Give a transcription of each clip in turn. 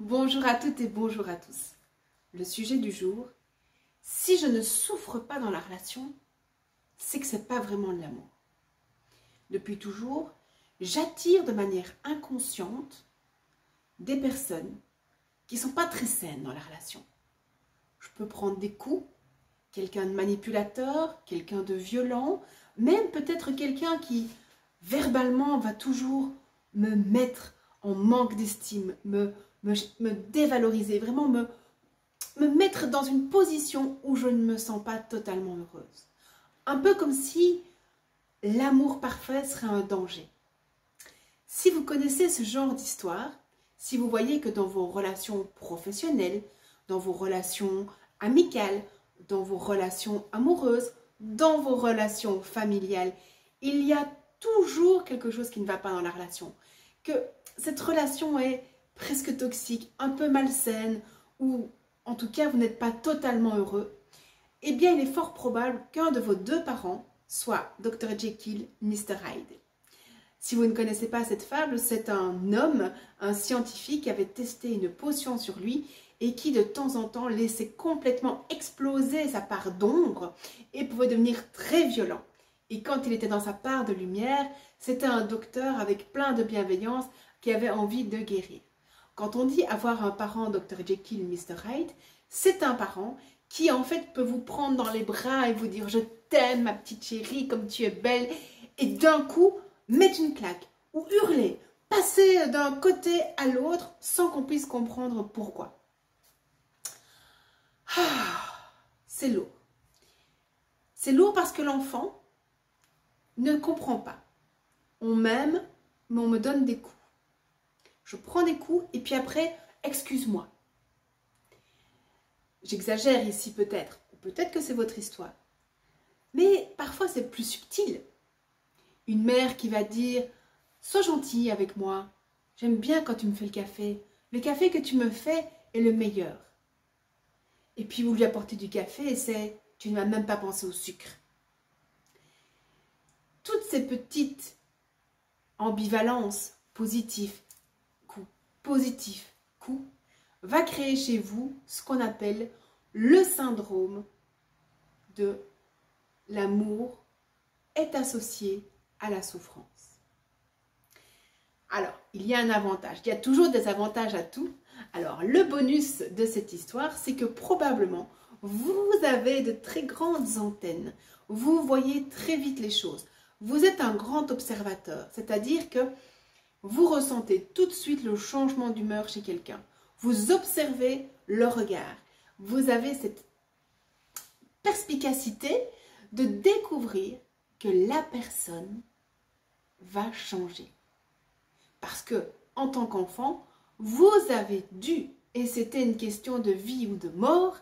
Bonjour à toutes et bonjour à tous. Le sujet du jour, si je ne souffre pas dans la relation, c'est que ce n'est pas vraiment de l'amour. Depuis toujours, j'attire de manière inconsciente des personnes qui ne sont pas très saines dans la relation. Je peux prendre des coups, quelqu'un de manipulateur, quelqu'un de violent, même peut-être quelqu'un qui verbalement va toujours me mettre en manque d'estime, me dévaloriser, vraiment me mettre dans une position où je ne me sens pas totalement heureuse. Un peu comme si l'amour parfait serait un danger. Si vous connaissez ce genre d'histoire, si vous voyez que dans vos relations professionnelles, dans vos relations amicales, dans vos relations amoureuses, dans vos relations familiales, il y a toujours quelque chose qui ne va pas dans la relation. Que cette relation est presque toxique, un peu malsaine, ou en tout cas vous n'êtes pas totalement heureux, eh bien il est fort probable qu'un de vos deux parents soit Dr. Jekyll, Mr. Hyde. Si vous ne connaissez pas cette fable, c'est un homme, un scientifique qui avait testé une potion sur lui et qui de temps en temps laissait complètement exploser sa part d'ombre et pouvait devenir très violent. Et quand il était dans sa part de lumière, c'était un docteur avec plein de bienveillance qui avait envie de guérir. Quand on dit avoir un parent Dr. Jekyll, Mr. Hyde, c'est un parent qui en fait peut vous prendre dans les bras et vous dire « Je t'aime ma petite chérie, comme tu es belle » et d'un coup mettre une claque ou hurler, passer d'un côté à l'autre sans qu'on puisse comprendre pourquoi. C'est lourd. C'est lourd parce que l'enfant ne comprend pas. On m'aime, mais on me donne des coups. Je prends des coups et puis après, excuse-moi. J'exagère ici peut-être, ou peut-être que c'est votre histoire. Mais parfois c'est plus subtil. Une mère qui va dire « Sois gentille avec moi, j'aime bien quand tu me fais le café. Le café que tu me fais est le meilleur. » Et puis vous lui apportez du café et c'est « Tu ne m'as même pas pensé au sucre. » Toutes ces petites ambivalences positives, coup, va créer chez vous ce qu'on appelle le syndrome de l'amour est associé à la souffrance. Alors, il y a un avantage, il y a toujours des avantages à tout. Alors, le bonus de cette histoire, c'est que probablement, vous avez de très grandes antennes, vous voyez très vite les choses. Vous êtes un grand observateur, c'est-à-dire que vous ressentez tout de suite le changement d'humeur chez quelqu'un. Vous observez le regard. Vous avez cette perspicacité de découvrir que la personne va changer. Parce que, en tant qu'enfant, vous avez dû, et c'était une question de vie ou de mort,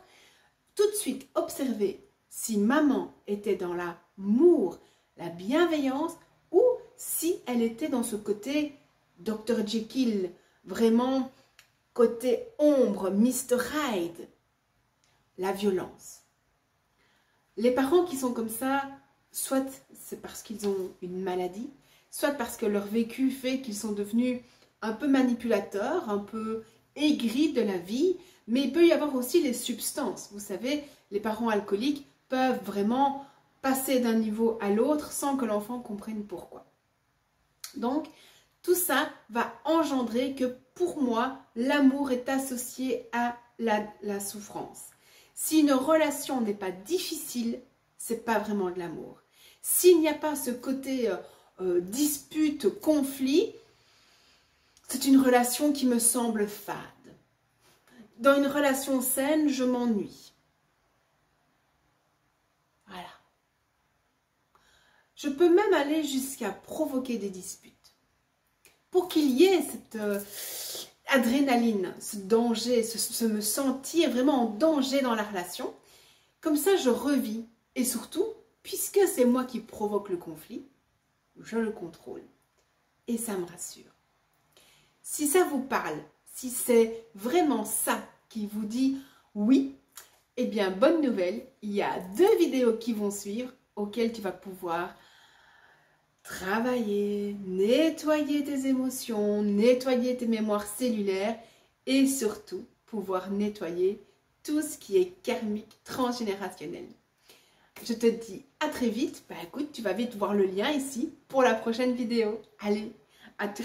tout de suite observer si maman était dans l'amour, la bienveillance, ou si elle était dans ce côté Dr. Jekyll, vraiment côté ombre, Mr. Hyde, la violence. Les parents qui sont comme ça, soit c'est parce qu'ils ont une maladie, soit parce que leur vécu fait qu'ils sont devenus un peu manipulateurs, un peu aigris de la vie, mais il peut y avoir aussi les substances. Vous savez, les parents alcooliques peuvent vraiment passer d'un niveau à l'autre sans que l'enfant comprenne pourquoi. Donc, tout ça va engendrer que pour moi, l'amour est associé à la souffrance. Si une relation n'est pas difficile, c'est pas vraiment de l'amour. S'il n'y a pas ce côté dispute, conflit, c'est une relation qui me semble fade. Dans une relation saine, je m'ennuie. Voilà. Je peux même aller jusqu'à provoquer des disputes. Pour qu'il y ait cette adrénaline, ce danger, ce me sentir vraiment en danger dans la relation, comme ça je revis. Et surtout, puisque c'est moi qui provoque le conflit, je le contrôle. Et ça me rassure. Si ça vous parle, si c'est vraiment ça qui vous dit oui, eh bien bonne nouvelle, il y a 2 vidéos qui vont suivre auxquelles tu vas pouvoir travailler, nettoyer tes émotions, nettoyer tes mémoires cellulaires et surtout pouvoir nettoyer tout ce qui est karmique transgénérationnel. Je te dis à très vite. Bah écoute, tu vas vite voir le lien ici pour la prochaine vidéo. Allez, à très